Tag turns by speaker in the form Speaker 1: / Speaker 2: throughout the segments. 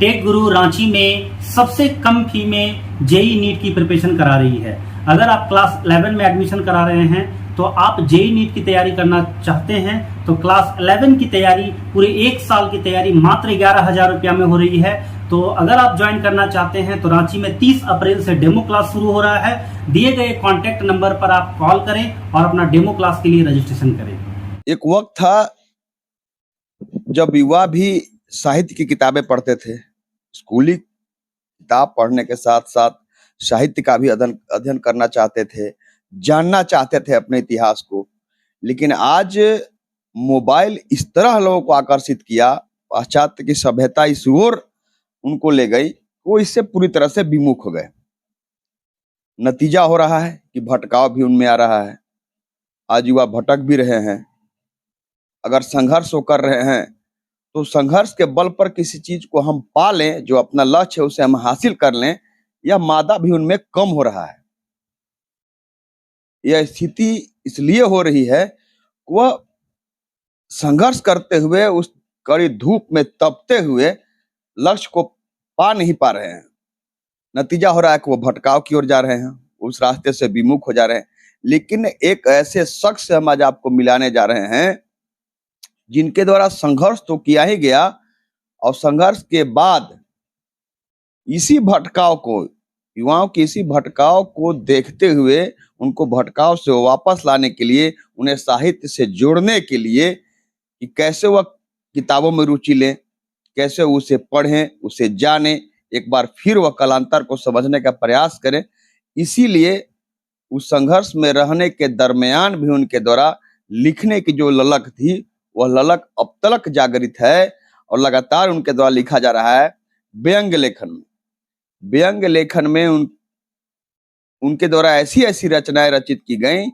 Speaker 1: Take गुरु रांची में सबसे कम फी में जेई नीट की प्रिपरेशन करा रही है। अगर आप क्लास 11 में एडमिशन करा रहे हैं तो आप जेई नीट की तैयारी करना चाहते हैं तो क्लास 11 की तैयारी पूरे 1 साल की तैयारी मात्र 11,000 रुपया में हो रही है। तो अगर आप ज्वाइन करना चाहते हैं तो रांची में 30 अप्रैल से डेमो क्लास शुरू हो रहा है। दिए गए कॉन्टैक्ट नंबर पर आप कॉल करें और अपना डेमो क्लास के लिए रजिस्ट्रेशन करें।
Speaker 2: एक वक्त था जब युवा भी साहित्य की किताबें पढ़ते थे। स्कूली किताब पढ़ने के साथ साथ साहित्य का भी अध्ययन करना चाहते थे, जानना चाहते थे अपने इतिहास को। लेकिन आज मोबाइल इस तरह लोगों को आकर्षित किया, पाश्चात्य की सभ्यता इस ओर उनको ले गई, वो इससे पूरी तरह से विमुख हो गए। नतीजा हो रहा है कि भटकाव भी उनमें आ रहा है। आज युवा भटक भी रहे हैं। अगर संघर्ष वो कर रहे हैं तो संघर्ष के बल पर किसी चीज को हम पा लें, जो अपना लक्ष्य है उसे हम हासिल कर लें, यह मादा भी उनमें कम हो रहा है। यह स्थिति इसलिए हो रही है, वह संघर्ष करते हुए उस कड़ी धूप में तपते हुए लक्ष्य को पा नहीं पा रहे हैं। नतीजा हो रहा है कि वो भटकाव की ओर जा रहे हैं, उस रास्ते से विमुख हो जा रहे हैं। लेकिन एक ऐसे शख्स से हम आज आपको मिलाने जा रहे हैं जिनके द्वारा संघर्ष तो किया ही गया, और संघर्ष के बाद इसी भटकाव को, युवाओं की इसी भटकाव को देखते हुए, उनको भटकाव से वापस लाने के लिए, उन्हें साहित्य से जोड़ने के लिए कि कैसे वह किताबों में रुचि लें, कैसे उसे पढ़ें, उसे जानें, एक बार फिर वह कालांतर को समझने का प्रयास करें। इसीलिए उस संघर्ष में रहने के दरमियान भी उनके द्वारा लिखने की जो ललक थी, वह ललक अब तक जागृत है और लगातार उनके द्वारा लिखा जा रहा है। व्यंग्य लेखन में, व्यंग्य लेखन में उनके द्वारा ऐसी ऐसी रचनाएं रचित की गई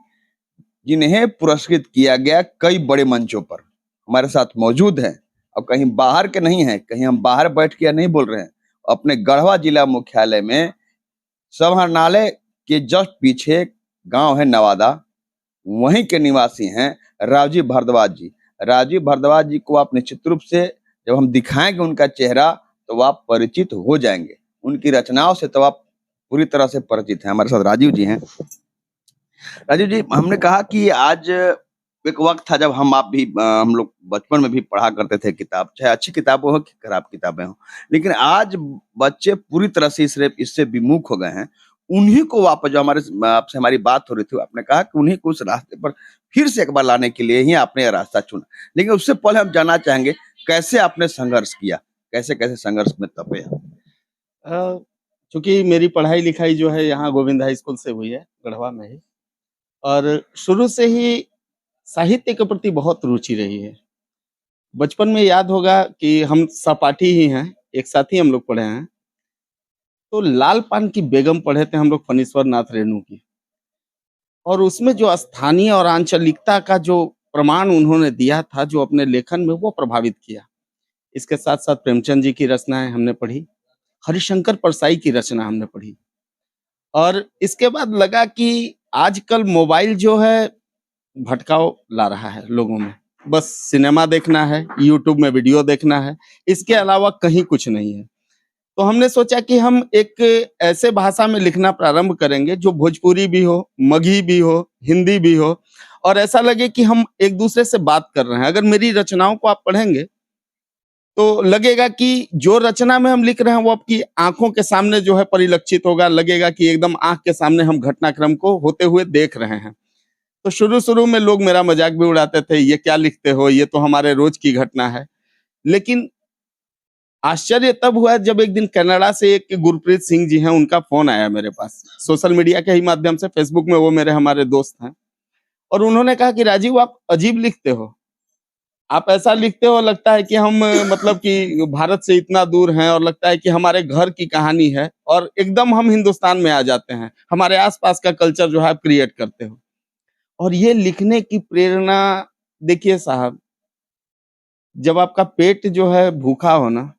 Speaker 2: जिन्हें पुरस्कृत किया गया कई बड़े मंचों पर। हमारे साथ मौजूद हैं, अब कहीं बाहर के नहीं हैं, कहीं हम बाहर बैठ के नहीं बोल रहे हैं, अपने गढ़वा जिला मुख्यालय में समाहरणालय के जस्ट पीछे गांव है नवादा, वहीं के निवासी हैं राजीव भारद्वाज जी। राजीव भारद्वाज जी को आप निश्चित रूप से जब हम दिखाएंगे उनका चेहरा तो आप परिचित हो जाएंगे, उनकी रचनाओं से तो आप पूरी तरह से परिचित हैं। हमारे साथ राजीव जी हैं। राजीव जी, हमने कहा कि आज एक वक्त था जब हम लोग बचपन में भी पढ़ा करते थे किताब, चाहे अच्छी किताबें हो कि खराब किताबें हो, लेकिन आज बच्चे पूरी तरह से इससे विमुख हो गए हैं। उन्हीं को वापस, जो आपसे हमारी बात हो रही थी, आपने कहा कि उन्हीं को उस रास्ते पर फिर से एक बार लाने के लिए ही आपने यह रास्ता चुना। लेकिन उससे पहले हम जानना चाहेंगे कैसे आपने संघर्ष किया, कैसे कैसे संघर्ष में तपे?
Speaker 3: चूंकि मेरी पढ़ाई लिखाई जो है यहाँ गोविंद हाई स्कूल से हुई है, गढ़वा में ही, और शुरू से ही साहित्य के प्रति बहुत रुचि रही है। बचपन में याद होगा कि हम सहपाठी ही हैं, एक साथ ही हम लोग पढ़े हैं। तो लाल पान की बेगम पढ़े थे हम लोग, फणीश्वर नाथ रेणु की, और उसमें जो स्थानीय और आंचलिकता का जो प्रमाण उन्होंने दिया था, जो अपने लेखन में, वो प्रभावित किया। इसके साथ साथ प्रेमचंद जी की रचनाएं हमने पढ़ी, हरिशंकर परसाई की रचना हमने पढ़ी, और इसके बाद लगा कि आजकल मोबाइल जो है भटकाव ला रहा है लोगों में। बस सिनेमा देखना है, यूट्यूब में वीडियो देखना है, इसके अलावा कहीं कुछ नहीं है। तो हमने सोचा कि हम एक ऐसे भाषा में लिखना प्रारंभ करेंगे जो भोजपुरी भी हो, मगही भी हो, हिंदी भी हो, और ऐसा लगे कि हम एक दूसरे से बात कर रहे हैं। अगर मेरी रचनाओं को आप पढ़ेंगे तो लगेगा कि जो रचना में हम लिख रहे हैं वो आपकी आंखों के सामने जो है परिलक्षित होगा, लगेगा कि एकदम आंख के सामने हम घटनाक्रम को होते हुए देख रहे हैं। तो शुरू में लोग मेरा मजाक भी उड़ाते थे, ये क्या लिखते हो, ये तो हमारे रोज की घटना है। लेकिन आश्चर्य तब हुआ जब एक दिन कनाडा से एक गुरप्रीत सिंह जी हैं, उनका फोन आया मेरे पास, सोशल मीडिया के ही माध्यम से, फेसबुक में वो हमारे दोस्त हैं, और उन्होंने कहा कि राजीव, आप अजीब लिखते हो, आप ऐसा लिखते हो लगता है कि हम मतलब कि भारत से इतना दूर हैं, और लगता है कि हमारे घर की कहानी है, और एकदम हम हिंदुस्तान में आ जाते हैं, हमारे आसपास का कल्चर जो है आप क्रिएट करते हो। और ये लिखने की प्रेरणा, देखिए साहब, जब आपका पेट जो है भूखा हो ना,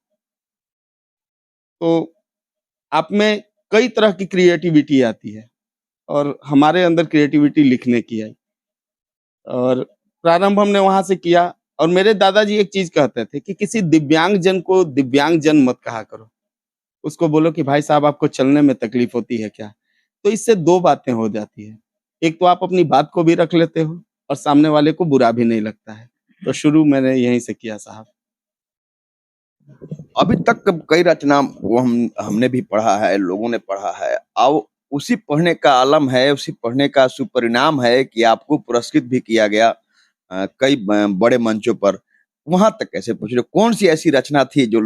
Speaker 3: तो आप में कई तरह की क्रिएटिविटी आती है, और हमारे अंदर क्रिएटिविटी लिखने की आई, और प्रारंभ हमने वहां से किया। और मेरे दादाजी एक चीज कहते थे कि किसी दिव्यांग जन को दिव्यांग जन मत कहा करो, उसको बोलो कि भाई साहब आपको चलने में तकलीफ होती है क्या। तो इससे दो बातें हो जाती है, एक तो आप अपनी बात को भी रख लेते हो और सामने वाले को बुरा भी नहीं लगता है। तो शुरू मैंने यहीं से किया साहब।
Speaker 2: अभी तक कई रचना वो हमने भी पढ़ा है, लोगों ने पढ़ा है। अब उसी पढ़ने का आलम है, उसी पढ़ने का सुपरिणाम है कि आपको पुरस्कृत भी किया गया कई बड़े मंचों पर। वहां तक कैसे पहुंचे? कौन सी ऐसी रचना थी जो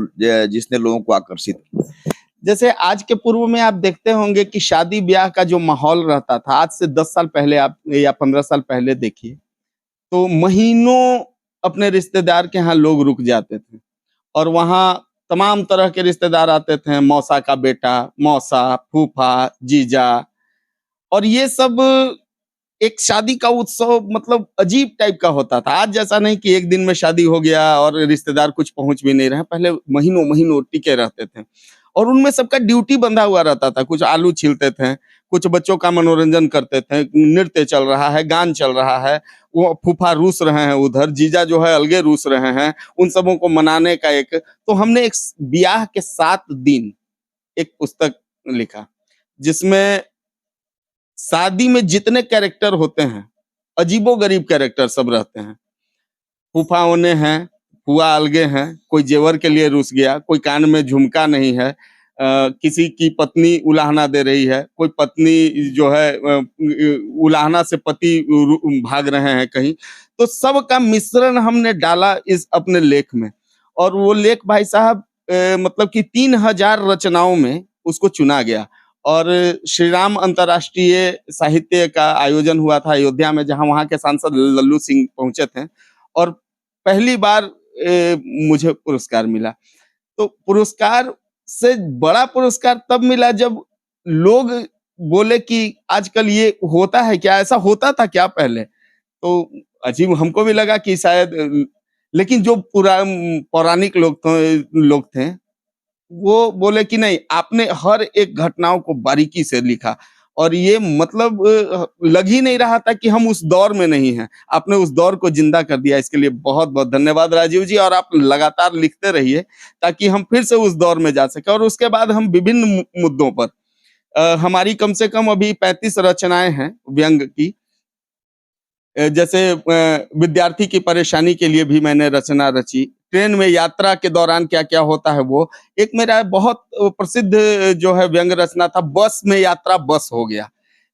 Speaker 2: जिसने लोगों को आकर्षित किया?
Speaker 3: जैसे आज के पूर्व में आप देखते होंगे कि शादी ब्याह का जो माहौल रहता था, आज से 10 साल पहले आप या 15 साल पहले देखिए, तो महीनों अपने रिश्तेदार के यहाँ लोग रुक जाते थे और वहाँ तमाम तरह के रिश्तेदार आते थे, मौसा का बेटा, मौसा, फूफा, जीजा, और ये सब एक शादी का उत्सव मतलब अजीब टाइप का होता था। आज जैसा नहीं कि एक दिन में शादी हो गया और रिश्तेदार कुछ पहुंच भी नहीं रहे, पहले महीनों महीनों टिके रहते थे और उनमें सबका ड्यूटी बंधा हुआ रहता था। कुछ आलू छीलते थे, कुछ बच्चों का मनोरंजन करते थे, नृत्य चल रहा है, गान चल रहा है, वो फूफा रूस रहे हैं उधर, जीजा जो है अलगे रूस रहे हैं, उन सबों को मनाने का एक। तो हमने एक ब्याह के 7 दिन एक पुस्तक लिखा जिसमें शादी में जितने कैरेक्टर होते हैं, अजीबो-गरीब कैरेक्टर सब रहते हैं। फूफा ओने हैं, फूआ अलगे हैं, कोई जेवर के लिए रुस गया, कोई कान में झुमका नहीं है, किसी की पत्नी उलाहना दे रही है, कोई पत्नी जो है उलाहना से पति भाग रहे हैं कहीं। तो सबका मिश्रण हमने डाला इस अपने लेख में और वो लेख भाई साहब मतलब कि 3000 रचनाओं में उसको चुना गया और श्री राम अंतर्राष्ट्रीय साहित्य का आयोजन हुआ था अयोध्या में, जहां वहां के सांसद लल्लू सिंह पहुंचे थे और पहली बार मुझे पुरस्कार मिला। तो पुरस्कार से बड़ा पुरस्कार तब मिला जब लोग बोले कि आजकल ये होता है क्या, ऐसा होता था क्या पहले। तो अजीब हमको भी लगा कि शायद, लेकिन जो पौराणिक लोग थे वो बोले कि नहीं, आपने हर एक घटनाओं को बारीकी से लिखा और ये मतलब लग ही नहीं रहा था कि हम उस दौर में नहीं हैं। आपने उस दौर को जिंदा कर दिया, इसके लिए बहुत बहुत धन्यवाद राजीव जी। और आप लगातार लिखते रहिए ताकि हम फिर से उस दौर में जा सके। और उसके बाद हम विभिन्न मुद्दों पर हमारी कम से कम अभी 35 रचनाएं हैं व्यंग की। जैसे विद्यार्थी की परेशानी के लिए भी मैंने रचना रची, ट्रेन में यात्रा के दौरान क्या क्या होता है वो। एक मेरा बहुत प्रसिद्ध जो है व्यंग रचना था, बस में यात्रा बस हो गया।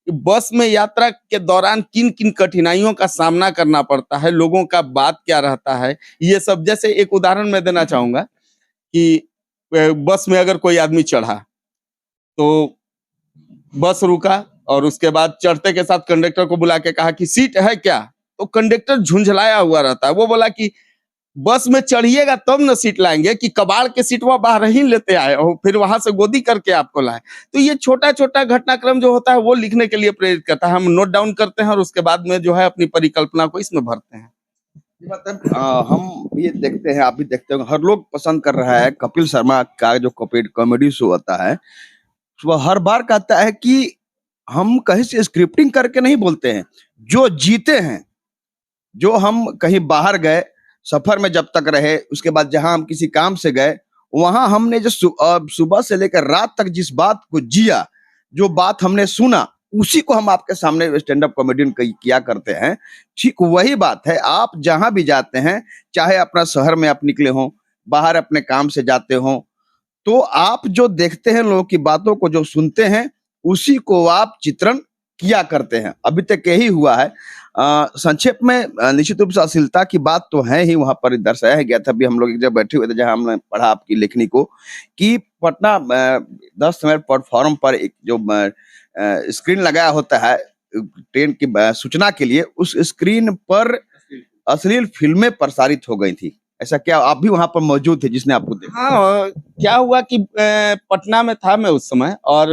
Speaker 3: बस में यात्रा के दौरान किन किन कठिनाइयों का सामना करना पड़ता है, लोगों का बात क्या रहता है, ये सब। जैसे एक उदाहरण मैं देना चाहूंगा कि बस में अगर कोई आदमी चढ़ा तो बस रुका और उसके बाद चढ़ते के साथ कंडक्टर को बुला के कहा कि सीट है क्या। तो कंडक्टर झुंझलाया हुआ रहता है, वो बोला कि बस में चढ़िएगा तब न सीट लाएंगे कि कबाड़ के सीट वह बाहर ही लेते आए और फिर वहां से गोदी करके आपको लाए। तो ये छोटा छोटा घटनाक्रम जो होता है वो लिखने के लिए प्रेरित करता है। हम नोट डाउन करते हैं और उसके बाद में जो है अपनी परिकल्पना को इसमें भरते हैं।
Speaker 2: मतलब हम ये देखते हैं, आप भी देखते हो, हर लोग पसंद कर रहा है कपिल शर्मा का जो कॉमेडी शो होता है। वह हर बार कहता है कि हम कहीं से स्क्रिप्टिंग करके नहीं बोलते हैं, जो जीते हैं, जो हम कहीं बाहर गए, सफर में जब तक रहे, उसके बाद जहां हम किसी काम से गए, वहां हमने जो सुबह से लेकर रात तक जिस बात को जिया, जो बात हमने सुना, उसी को हम आपके सामने स्टैंड अप कॉमेडियन किया करते हैं। ठीक वही बात है, आप जहां भी जाते हैं, चाहे अपना शहर में आप निकले हों, बाहर अपने काम से जाते हों, तो आप जो देखते हैं, लोगों की बातों को जो सुनते हैं, उसी को आप चित्रण किया करते हैं। अभी तक यही हुआ है। संक्षेप में निश्चित रूप से अश्लीलता की बात तो है ही, वहां पर दर्शाया गया था। अभी हम लोग एक जगह बैठे हुए थे जहां हमने पढ़ा आपकी लेखनी को कि पटना 10 नंबर प्लेटफॉर्म पर एक जो स्क्रीन लगाया होता है ट्रेन की सूचना के लिए, उस स्क्रीन पर अश्लील फिल्में प्रसारित हो गई थी। ऐसा क्या आप भी वहां पर मौजूद थे जिसने आपको देखा?
Speaker 3: हाँ, क्या हुआ कि पटना में था मैं उस समय और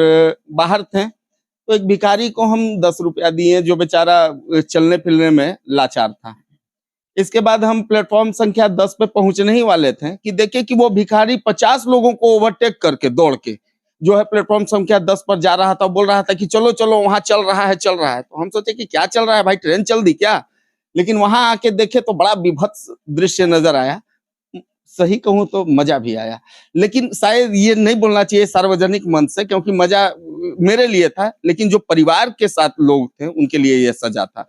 Speaker 3: बाहर थे, तो एक भिखारी को हम 10 रुपया दिए जो बेचारा चलने फिरने में लाचार था। इसके बाद हम प्लेटफॉर्म संख्या 10 पे पहुंचने ही वाले थे कि देखे कि वो भिखारी 50 लोगों को ओवरटेक करके दौड़ के जो है प्लेटफॉर्म संख्या 10 पर जा रहा था, बोल रहा था कि चलो चलो वहां चल रहा है चल रहा है। तो हम सोचे कि क्या चल रहा है भाई, ट्रेन चल दी क्या। लेकिन वहां आके देखे तो बड़ा विभत्स दृश्य नजर आया। सही कहूं तो मजा भी आया, लेकिन शायद ये नहीं बोलना चाहिए सार्वजनिक मंच से, क्योंकि मजा मेरे लिए था, लेकिन जो परिवार के साथ लोग थे उनके लिए ये सजा था।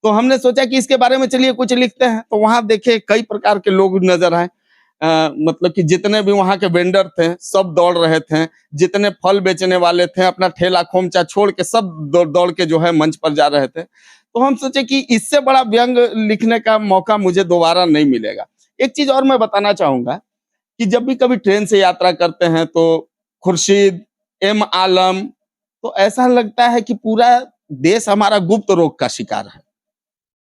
Speaker 3: तो हमने सोचा कि इसके बारे में चलिए कुछ लिखते हैं। तो वहां देखे कई प्रकार के लोग नजर आए। मतलब कि जितने भी वहां के वेंडर थे सब दौड़ रहे थे, जितने फल बेचने वाले थे अपना ठेला खोमचा छोड़ के सब दौड़ दौड़ के जो है मंच पर जा रहे थे। तो हम सोचे कि इससे बड़ा व्यंग लिखने का मौका मुझे दोबारा नहीं मिलेगा। एक चीज और मैं बताना चाहूंगा कि जब भी कभी ट्रेन से यात्रा करते हैं तो खुर्शीद, एम आलम, तो ऐसा लगता है कि पूरा देश हमारा गुप्त रोग का शिकार है।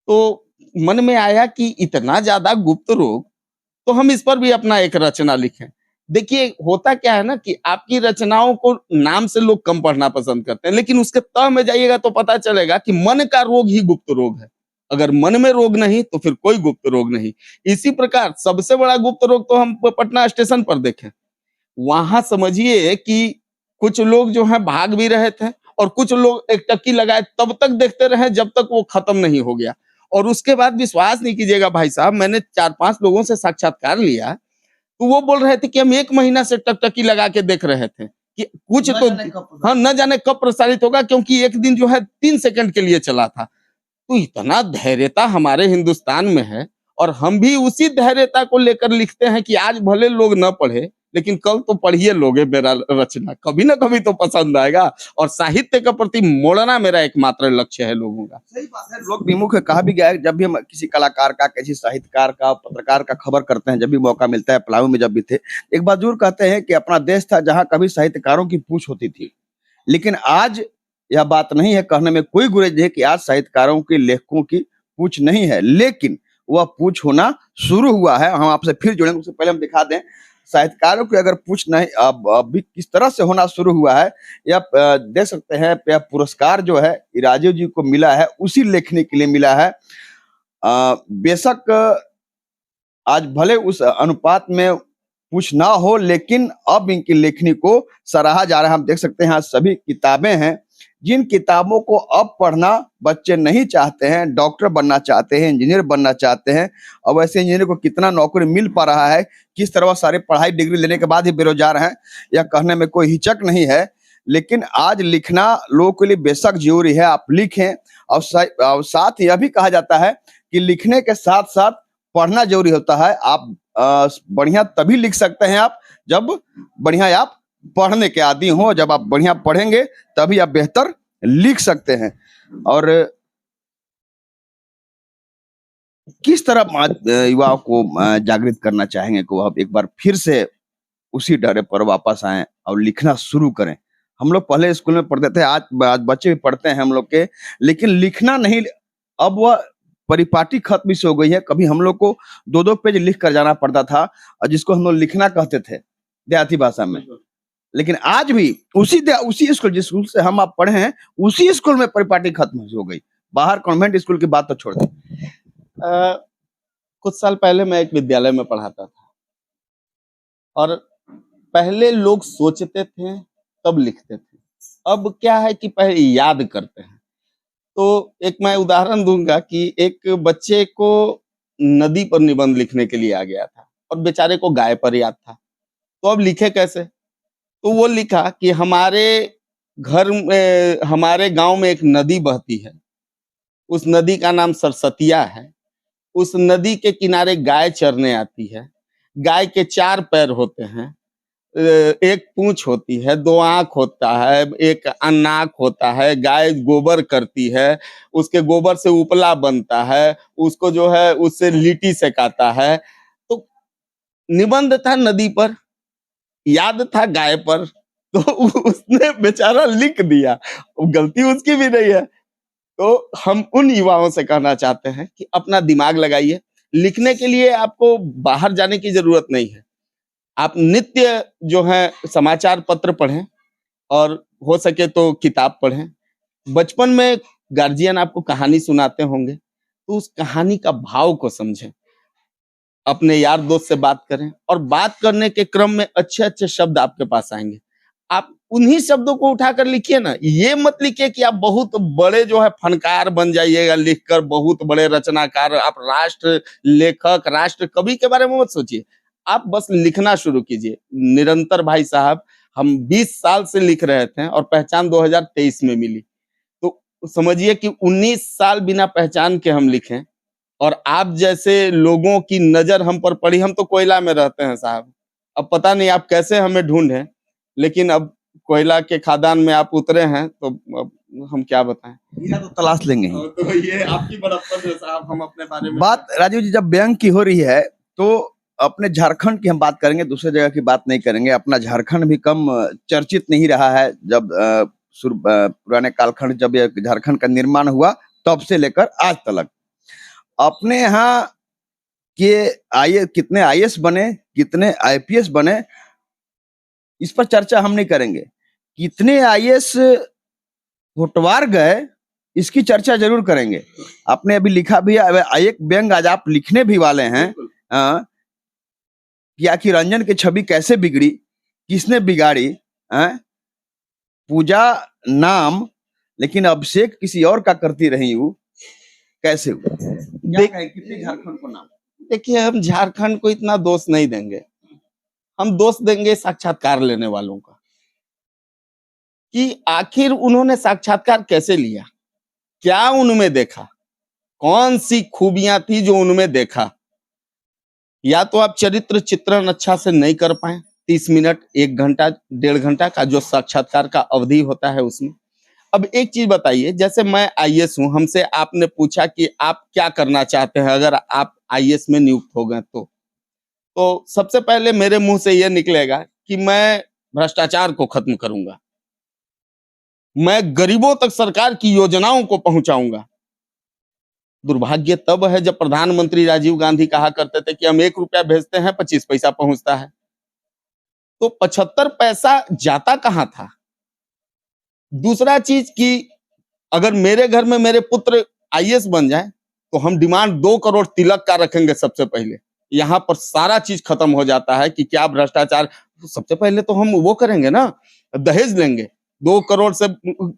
Speaker 3: तो मन में आया कि इतना ज्यादा गुप्त रोग, तो हम इस पर भी अपना एक रचना लिखें। देखिए होता क्या है ना कि आपकी रचनाओं को नाम से लोग कम पढ़ना पसंद करते हैं, लेकिन उसके तह में जाइएगा तो पता चलेगा कि मन का रोग ही गुप्त रोग है। अगर मन में रोग नहीं तो फिर कोई गुप्त रोग नहीं। इसी प्रकार सबसे बड़ा गुप्त रोग तो हम पटना स्टेशन पर देखें। वहां समझिए कि कुछ लोग जो है भाग भी रहे थे और कुछ लोग एक टक्की लगाए तब तक देखते रहे जब तक वो खत्म नहीं हो गया। और उसके बाद विश्वास नहीं कीजिएगा भाई साहब, मैंने 4-5 लोगों से साक्षात्कार लिया, तो वो बोल रहे थे कि हम 1 महीना से टकटकी लगा के देख रहे थे कि कुछ तो हाँ न जाने कब प्रसारित होगा, क्योंकि एक दिन जो है 3 सेकंड के लिए चला था। तो इतना धैर्यता हमारे हिंदुस्तान में है, और हम भी उसी धैर्यता को लेकर लिखते हैं कि आज भले लोग न पढ़े, लेकिन कल तो पढ़िए लोगे मेरा रचना, कभी ना कभी तो पसंद आएगा। और साहित्य के प्रति मोड़ना मेरा एकमात्र लक्ष्य है लोगों का।
Speaker 2: सही बात है। लोक विमुख कहा भी गया है। जब भी हम किसी कलाकार का, किसी साहित्यकार का, पत्रकार का खबर करते हैं, जब भी मौका मिलता है, पलामू में जब भी थे, एक बात जरूर कहते हैं कि अपना देश था जहां कभी साहित्यकारों की पूछ होती थी, लेकिन आज यह बात नहीं है, कहने में कोई गुरेज नहीं है कि आज साहित्यकारों की, लेखकों की पूछ नहीं है, लेकिन वह पूछ होना शुरू हुआ है। हम आपसे फिर जुड़ेंगे, उससे पहले हम दिखा दें साहित्यकारों की अगर पूछ नहीं अब अभी किस तरह से होना शुरू हुआ है। यह देख सकते हैं, यह पुरस्कार जो है राजीव जी को मिला है, उसी लेखनी के लिए मिला है। बेशक आज भले उस अनुपात में कुछ ना हो, लेकिन अब इनकी लेखनी को सराहा जा रहा है। हम देख सकते हैं यहाँ सभी किताबें हैं, जिन किताबों को अब पढ़ना बच्चे नहीं चाहते हैं, डॉक्टर बनना चाहते हैं, इंजीनियर बनना चाहते हैं। अब ऐसे इंजीनियर को कितना नौकरी मिल पा रहा है, किस तरह सारे पढ़ाई डिग्री लेने के बाद ही बेरोजगार हैं, यह कहने में कोई हिचक नहीं है। लेकिन आज लिखना लोगों के लिए बेशक जरूरी है, आप लिखें। और साथ यह भी कहा जाता है कि लिखने के साथ साथ पढ़ना जरूरी होता है। आप बढ़िया तभी लिख सकते हैं आप जब बढ़िया आप पढ़ने के आदी हो। जब आप बढ़िया पढ़ेंगे तभी आप बेहतर लिख सकते हैं। और किस तरह युवाओं को जागृत करना चाहेंगे को आप एक बार फिर से उसी डरे पर वापस आए और लिखना शुरू करें। हम लोग पहले स्कूल में पढ़ते थे, आज बच्चे भी पढ़ते हैं हम लोग के, लेकिन लिखना नहीं, अब वह परिपाटी खत्म से हो गई है। कभी हम लोग को 2-2 पेज लिख कर जाना पड़ता था, और जिसको हम लोग लिखना कहते थे देहाती भाषा में। लेकिन आज भी उसी स्कूल, जिस स्कूल से हम आप पढ़े हैं, उसी स्कूल में परिपाटी खत्म हो गई। बाहर कॉन्वेंट स्कूल की बात तो छोड़ दें।
Speaker 3: कुछ साल पहले मैं एक विद्यालय में पढ़ाता था, और पहले लोग सोचते थे तब लिखते थे। अब क्या है कि पहले याद करते हैं। तो एक मैं उदाहरण दूंगा कि एक बच्चे को नदी पर निबंध लिखने के लिए आ गया था, और बेचारे को गाय पर याद था। तो अब लिखे कैसे? तो वो लिखा कि हमारे गांव में एक नदी बहती है, उस नदी का नाम सरस्वतिया है। उस नदी के किनारे गाय चरने आती है। गाय के 4 पैर होते हैं, एक पूंछ होती है, 2 आंख होता है, एक नाक होता है। गाय गोबर करती है, उसके गोबर से उपला बनता है, उसको जो है उससे लिट्टी सेकाता है। तो निबंध था नदी पर, याद था गाय पर, तो उसने बेचारा लिख दिया। गलती उसकी भी नहीं है। तो हम उन युवाओं से कहना चाहते हैं कि अपना दिमाग लगाइए। लिखने के लिए आपको बाहर जाने की जरूरत नहीं है। आप नित्य जो है समाचार पत्र पढ़ें, और हो सके तो किताब पढ़ें। बचपन में गार्जियन आपको कहानी सुनाते होंगे, तो उस कहानी का भाव को समझें। अपने यार दोस्त से बात करें, और बात करने के क्रम में अच्छे अच्छे शब्द आपके पास आएंगे। आप उन्हीं शब्दों को उठाकर लिखिए ना, ये मत लिखिए कि आप बहुत बड़े जो है फनकार बन जाइएगा लिखकर, बहुत बड़े रचनाकार, आप राष्ट्र लेखक, राष्ट्र कवि के बारे में मत सोचिए। आप बस लिखना शुरू कीजिए निरंतर। भाई साहब, हम 20 साल से लिख रहे थे और पहचान 2023 में मिली, तो समझिए कि 19 साल बिना पहचान के हम लिखें और आप जैसे लोगों की नजर हम पर पड़ी। हम तो कोयला में रहते हैं साहब, अब पता नहीं आप कैसे हमें ढूंढें, लेकिन अब कोयला के खदान में आप उतरे हैं तो अब हम क्या बताएं।
Speaker 2: हीरा तो तलाश लेंगे ही।
Speaker 3: तो ये आपकी बड़प्पन है साहब, हम अपने बारे में
Speaker 2: बात राजीव जी जब व्यंग की हो रही है तो अपने झारखंड की हम बात करेंगे, दूसरे जगह की बात नहीं करेंगे। अपना झारखंड भी कम चर्चित नहीं रहा है। जब पुराने कालखंड जब ये झारखंड का निर्माण हुआ तब से लेकर आज तक अपने यहाँ के कितने आईएएस बने, कितने आईपीएस बने, इस पर चर्चा हम नहीं करेंगे। कितने आईएएस होटवार गए इसकी चर्चा जरूर करेंगे। आपने अभी लिखा भी है, एक व्यंग आज आप लिखने भी वाले हैं कि आखिर रंजन की छवि कैसे बिगड़ी, किसने बिगाड़ी। पूजा नाम लेकिन अभिषेक किसी और का करती रही हूँ, कैसे हुआ? कितने झारखंड को नाम?
Speaker 3: देखिए, हम झारखंड को इतना दोष नहीं देंगे, हम दोष देंगे साक्षात्कार लेने वालों का कि आखिर उन्होंने साक्षात्कार कैसे लिया, क्या उनमें देखा, कौन सी खूबियां थी जो उनमें देखा। या तो आप चरित्र चित्रण अच्छा से नहीं कर पाए, 30 मिनट 1 घंटा 1.5 घंटा का जो साक्षात्कार का अवधि होता है उसमें। अब एक चीज बताइए, जैसे मैं आईएएस हूं, हमसे आपने पूछा कि आप क्या करना चाहते हैं अगर आप आईएएस में नियुक्त हो गए तो सबसे पहले मेरे मुंह से यह निकलेगा कि मैं भ्रष्टाचार को खत्म करूंगा, मैं गरीबों तक सरकार की योजनाओं को पहुंचाऊंगा। दुर्भाग्य तब है जब प्रधानमंत्री राजीव गांधी कहा करते थे कि हम 1 रुपया भेजते हैं 25 पैसा पहुंचता है, तो 75 पैसा जाता कहां था। दूसरा चीज कि अगर मेरे घर में मेरे पुत्र आईएएस बन जाए तो हम डिमांड 2 करोड़ तिलक का रखेंगे सबसे पहले। यहाँ पर सारा चीज खत्म हो जाता है कि क्या भ्रष्टाचार। तो सबसे पहले तो हम वो करेंगे ना, दहेज लेंगे। 2 करोड़ से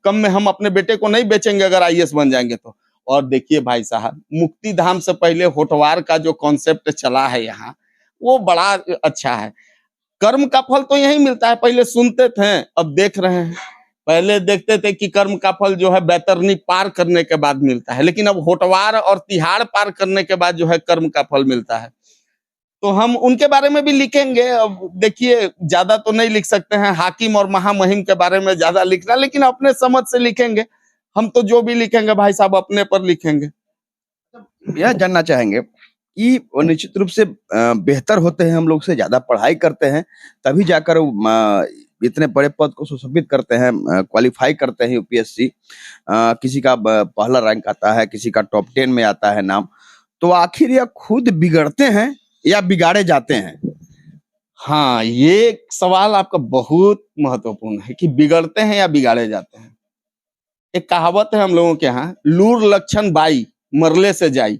Speaker 3: कम में हम अपने बेटे को नहीं बेचेंगे अगर आईएएस बन जाएंगे तो। और देखिए भाई साहब, मुक्ति धाम से पहले होटवार का जो कॉन्सेप्ट चला है यहाँ, वो बड़ा अच्छा है। कर्म का फल तो यही मिलता है, पहले सुनते थे अब देख रहे हैं। पहले देखते थे कि कर्म का फल जो है बैतरनी पार करने के बाद मिलता है, लेकिन अब होटवार और तिहाड़ पार करने के बाद जो है कर्म का फल मिलता है। तो हम उनके बारे में भी लिखेंगे। अब देखिए, ज्यादा तो नहीं लिख सकते हैं, हाकिम और महामहिम के बारे में ज्यादा लिखना, लेकिन अपने समझ से लिखेंगे। हम तो जो भी लिखेंगे भाई साहब अपने पर लिखेंगे।
Speaker 2: यह जानना चाहेंगे कि वो निश्चित रूप से बेहतर होते हैं, हम लोग से ज्यादा पढ़ाई करते हैं, तभी जाकर इतने बड़े पद को सुशोभित करते हैं, क्वालिफाई करते हैं यूपीएससी। किसी का पहला रैंक आता है, किसी का टॉप 10 में आता है नाम। तो आखिर यह खुद बिगड़ते हैं या बिगाड़े जाते हैं?
Speaker 3: हाँ, ये सवाल आपका बहुत महत्वपूर्ण है कि बिगड़ते हैं या बिगाड़े जाते हैं। एक कहावत है हम लोगों के यहाँ, लूर लक्षण बाई मरले से जाई।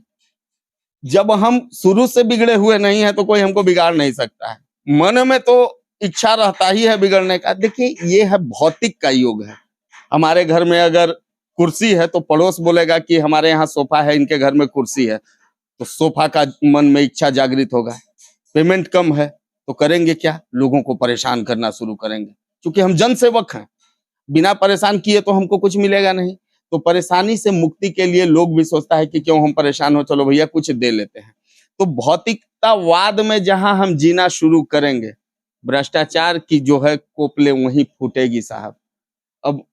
Speaker 3: जब हम शुरू से बिगड़े हुए नहीं है तो कोई हमको बिगाड़ नहीं सकता है। मन में तो इच्छा रहता ही है बिगड़ने का। देखिए, ये है भौतिक का युग है। हमारे घर में अगर कुर्सी है तो पड़ोस बोलेगा कि हमारे यहाँ सोफा है, इनके घर में कुर्सी है, तो सोफा का मन में इच्छा जागृत होगा। पेमेंट कम है तो करेंगे क्या, लोगों को परेशान करना शुरू करेंगे, क्योंकि हम जनसेवक हैं। बिना परेशान किए तो हमको कुछ मिलेगा नहीं। तो परेशानी से मुक्ति के लिए लोग भी सोचता है कि क्यों हम परेशान हो, चलो भैया कुछ दे लेते हैं। तो भौतिकतावाद में जहां हम जीना शुरू करेंगे, भ्रष्टाचार की जो है कोपले वहीं फूटेगी साहब। अब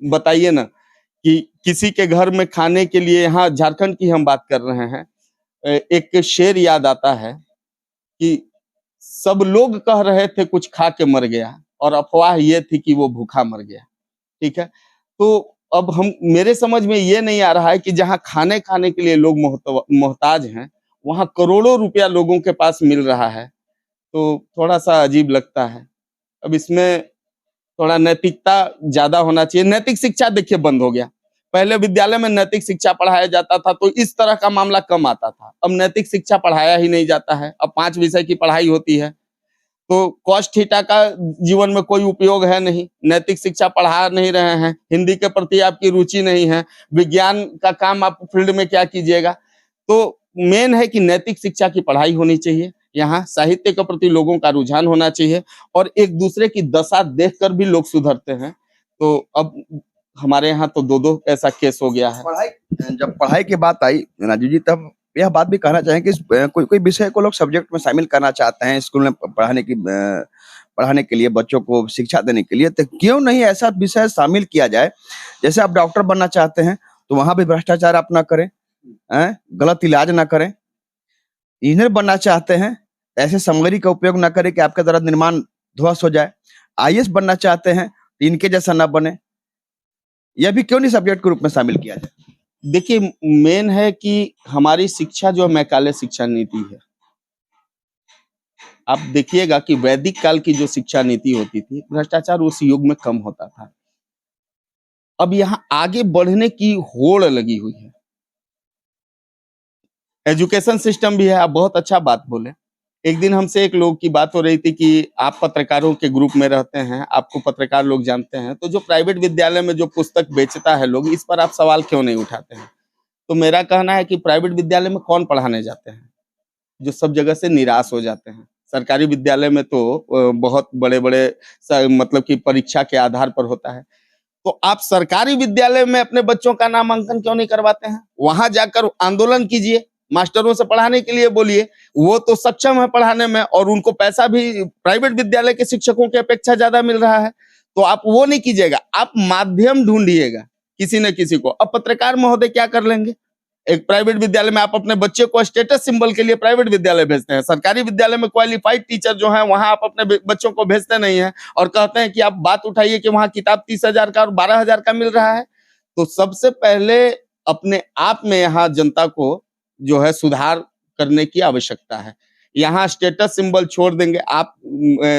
Speaker 3: बताइए ना कि किसी के घर में खाने के लिए, यहाँ झारखंड की हम बात कर रहे हैं, एक शेर याद आता है कि सब लोग कह रहे थे कुछ खा के मर गया, और अफवाह ये थी कि वो भूखा मर गया। ठीक है, तो अब मेरे समझ में ये नहीं आ रहा है कि जहां खाने के लिए लोग मोहताज हैं, वहां करोड़ों रुपया लोगों के पास मिल रहा है। तो थोड़ा सा अजीब लगता है। अब इसमें थोड़ा नैतिकता ज्यादा होना चाहिए। नैतिक शिक्षा देखिए बंद हो गया। पहले विद्यालय में नैतिक शिक्षा पढ़ाया जाता था तो इस तरह का मामला कम आता था। अब नैतिक शिक्षा पढ़ाया ही नहीं जाता है। अब 5 विषय की पढ़ाई होती है। तो कॉस थीटा का जीवन में कोई उपयोग है नहीं, नैतिक शिक्षा पढ़ा नहीं रहे हैं, हिंदी के प्रति आपकी रुचि नहीं है, विज्ञान का काम आप फील्ड में क्या कीजिएगा। तो मेन है कि नैतिक शिक्षा की पढ़ाई होनी चाहिए, यहाँ साहित्य के प्रति लोगों का रुझान होना चाहिए और एक दूसरे की दशा देखकर भी लोग सुधरते हैं। तो अब हमारे यहाँ तो दो ऐसा केस हो गया है।
Speaker 2: जब पढ़ाई की बात आई राजू जी, तब यह बात भी कहना चाहें कि कोई कोई विषय को लोग सब्जेक्ट में शामिल करना चाहते हैं स्कूल में पढ़ाने के लिए, बच्चों को शिक्षा देने के लिए, तो क्यों नहीं ऐसा विषय शामिल किया जाए। जैसे आप डॉक्टर बनना चाहते हैं तो वहां भी भ्रष्टाचार आप ना करें, गलत इलाज ना करें। इंजीनियर बनना चाहते हैं ऐसे सामग्री का उपयोग ना करें कि आपके द्वारा निर्माण ध्वस्त हो जाए। आईएएस बनना चाहते हैं तो इनके जैसा ना बने। यह भी क्यों नहीं सब्जेक्ट के रूप में शामिल किया जाए।
Speaker 3: देखिए, मेन है कि हमारी शिक्षा जो मैकाले शिक्षा नीति है, आप देखिएगा कि वैदिक काल की जो शिक्षा नीति होती थी, भ्रष्टाचार उस युग में कम होता था। अब यहाँ आगे बढ़ने की होड़ लगी हुई है। एजुकेशन सिस्टम भी है, आप बहुत अच्छा बात बोले। एक दिन हमसे एक लोग की बात हो रही थी कि आप पत्रकारों के ग्रुप में रहते हैं, आपको पत्रकार लोग जानते हैं, तो जो प्राइवेट विद्यालय में जो पुस्तक बेचता है लोग, इस पर आप सवाल क्यों नहीं उठाते हैं। तो मेरा कहना है कि प्राइवेट विद्यालय में कौन पढ़ाने जाते हैं, जो सब जगह से निराश हो जाते हैं। सरकारी विद्यालय में तो बहुत बड़े बड़े मतलब कि परीक्षा के आधार पर होता है। तो आप सरकारी विद्यालय में अपने बच्चों का नामांकन क्यों नहीं करवाते हैं। वहां जाकर आंदोलन कीजिए, मास्टरों से पढ़ाने के लिए बोलिए, वो तो सक्षम है पढ़ाने में और उनको पैसा भी प्राइवेट विद्यालय के शिक्षकों की अपेक्षा ज्यादा मिल रहा है। तो आप वो नहीं कीजिएगा, आप माध्यम ढूंढिएगा किसी न किसी को। अब पत्रकार महोदय क्या कर लेंगे, एक प्राइवेट विद्यालय में आप अपने बच्चे को स्टेटस सिंबल के लिए प्राइवेट विद्यालय भेजते हैं, सरकारी विद्यालय में क्वालिफाइड टीचर जो है वहां आप अपने बच्चों को भेजते नहीं है और कहते हैं कि आप बात उठाइए कि वहां किताब 30,000 का और 12,000 का मिल रहा है। तो सबसे पहले अपने आप में यहाँ जनता को जो है सुधार करने की आवश्यकता है। यहाँ स्टेटस सिंबल छोड़ देंगे। आप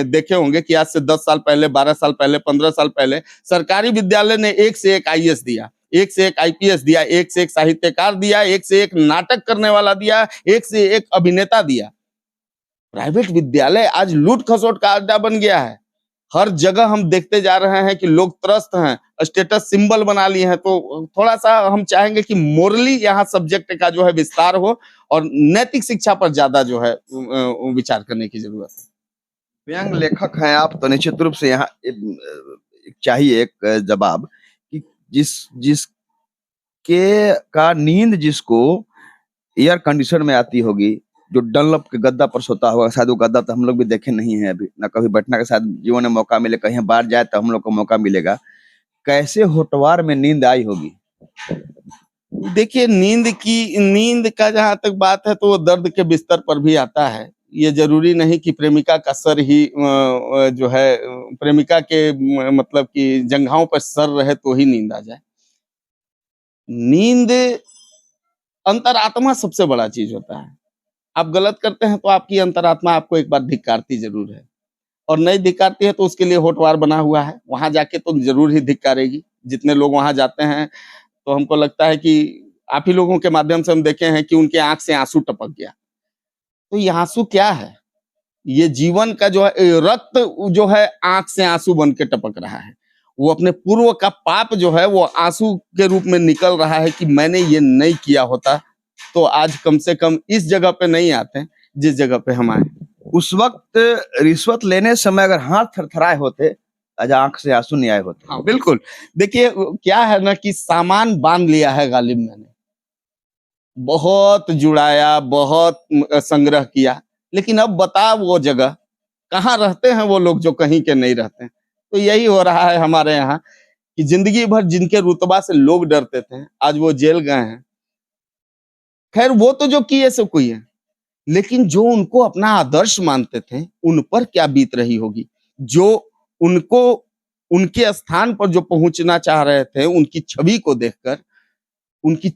Speaker 3: देखे होंगे कि आज से 10 साल पहले, 12 साल पहले, 15 साल पहले सरकारी विद्यालय ने एक से एक आईएएस दिया, एक से एक आईपीएस दिया, एक से एक साहित्यकार दिया, एक से एक नाटक करने वाला दिया, एक से एक अभिनेता दिया। प्राइवेट विद्यालय आज लूट खसोट का अड्डा बन गया है। हर जगह हम देखते जा रहे हैं कि लोग त्रस्त हैं, स्टेटस सिंबल बना लिए हैं। तो थोड़ा सा हम चाहेंगे कि मोरली यहाँ सब्जेक्ट का जो है विस्तार हो और नैतिक शिक्षा पर ज्यादा जो है विचार करने की जरूरत है।
Speaker 2: व्यंग लेखक हैं आप, तो निश्चित रूप से यहाँ चाहिए एक जवाब कि जिसके का नींद जिसको एयर कंडीशन में आती होगी, जो डनलप के गद्दा पर सोता होगा, शायद वो गद्दा तो हम लोग भी देखे नहीं है अभी, ना कभी बैठने का शायद जीवन में मौका मिले, कहीं बाहर जाए तो हम लोग को मौका मिलेगा। कैसे होटवार में नींद आई होगी।
Speaker 3: देखिए, नींद का जहां तक बात है तो वो दर्द के बिस्तर पर भी आता है। ये जरूरी नहीं कि प्रेमिका का सर ही जो है प्रेमिका के मतलब कि जंघाओं पर सर रहे तो ही नींद आ जाए। नींद अंतरात्मा सबसे बड़ा चीज होता है। आप गलत करते हैं तो आपकी अंतरात्मा आपको एक बार धिक्कारती जरूर है, और नहीं धिक्कारती है तो उसके लिए होठवार बना हुआ है, वहां जाके तो जरूर ही धिक्कारेगी। जितने लोग वहां जाते हैं तो हमको लगता है कि आप ही लोगों के माध्यम से हम देखे हैं कि उनके आंख से आंसू टपक गया। तो ये आंसू क्या है, ये जीवन का जो है रक्त जो है आंख से आंसू बन के टपक रहा है। वो अपने पूर्व का पाप जो है वो आंसू के रूप में निकल रहा है कि मैंने ये नहीं किया होता तो आज कम से कम इस जगह पे नहीं आते जिस जगह पे हम आए।
Speaker 2: उस वक्त रिश्वत लेने समय अगर हाथ थरथराए होते, आज आंख से आंसू नहीं आए होते।
Speaker 3: हाँ बिल्कुल। देखिए क्या है ना कि सामान बांध लिया है गालिब मैंने, बहुत जुड़ाया, बहुत संग्रह किया, लेकिन अब बता वो जगह कहाँ रहते हैं वो लोग जो कहीं के नहीं रहते हैं। तो यही हो रहा है हमारे यहाँ कि जिंदगी भर जिनके रुतबा से लोग डरते थे आज वो जेल गए हैं। खैर वो तो जो किए सो कोई है, लेकिन जो उनको अपना आदर्श मानते थे उन पर क्या बीत रही होगी। जो उनको उनके स्थान पर जो पहुंचना चाह रहे थे, उनकी छवि को देखकर उनके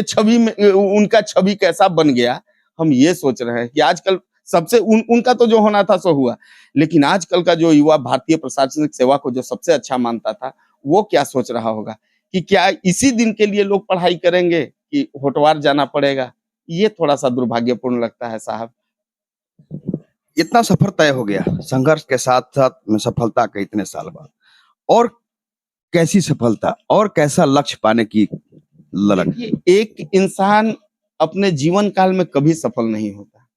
Speaker 3: छवि में उनका छवि कैसा बन गया, हम ये सोच रहे हैं कि आजकल सबसे उनका तो जो होना था सो हुआ, लेकिन आजकल का जो युवा भारतीय प्रशासनिक सेवा को जो सबसे अच्छा मानता था वो क्या सोच रहा होगा कि क्या इसी दिन के लिए लोग पढ़ाई करेंगे कि होटवार जाना पड़ेगा। ये थोड़ा सा दुर्भाग्यपूर्ण लगता है साहब।
Speaker 2: इतना सफर तय हो गया, संघर्ष के साथ साथ में सफलता के इतने साल बाद, और कैसी सफलता और कैसा लक्ष्य पाने की ललक?
Speaker 3: देखिए, एक इंसान अपने जीवन काल में कभी सफल नहीं होता।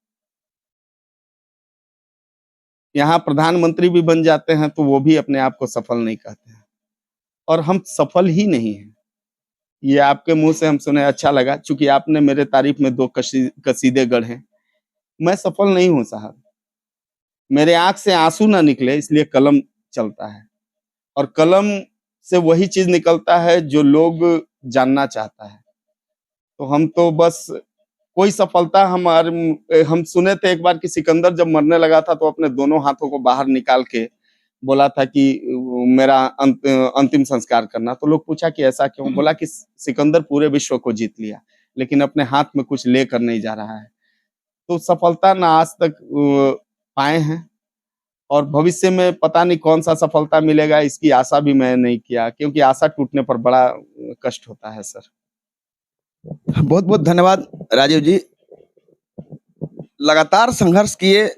Speaker 3: यहाँ प्रधानमंत्री भी बन जाते हैं तो वो भी अपने आप को सफल नहीं कहते हैं, और हम सफल ही नहीं हैं। ये आपके मुंह से हम सुने, अच्छा लगा, चूंकि आपने मेरे तारीफ में 2 कसीदे गढ़े। मैं सफल नहीं हूं साहब। मेरे आंख से आंसू ना निकले इसलिए कलम चलता है, और कलम से वही चीज निकलता है जो लोग जानना चाहता है। तो हम तो बस कोई सफलता हम सुने थे एक बार कि सिकंदर जब मरने लगा था तो अपने दोनों हाथों को बाहर निकाल के बोला था कि मेरा अंतिम संस्कार करना। तो लोग पूछा कि ऐसा क्यों? बोला कि सिकंदर पूरे विश्व को जीत लिया लेकिन अपने हाथ में कुछ लेकर नहीं जा रहा है। तो सफलता ना आज तक पाए हैं, और भविष्य में पता नहीं कौन सा सफलता मिलेगा, इसकी आशा भी मैं नहीं किया, क्योंकि आशा टूटने पर बड़ा कष्ट होता है सर।
Speaker 2: बहुत बहुत धन्यवाद राजीव जी। लगातार संघर्ष किए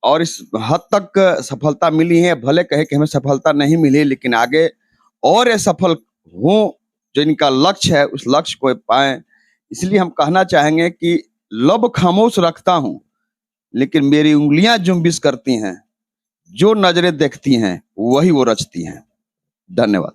Speaker 2: और इस हद तक सफलता मिली है। भले कहे कि हमें सफलता नहीं मिली, लेकिन आगे और ये सफल हो, जो इनका लक्ष्य है उस लक्ष्य को पाएं। इसलिए हम कहना चाहेंगे कि लब खामोश रखता हूं लेकिन मेरी उंगलियां जुम्बिश करती हैं, जो नजरें देखती हैं वही वो रचती हैं। धन्यवाद।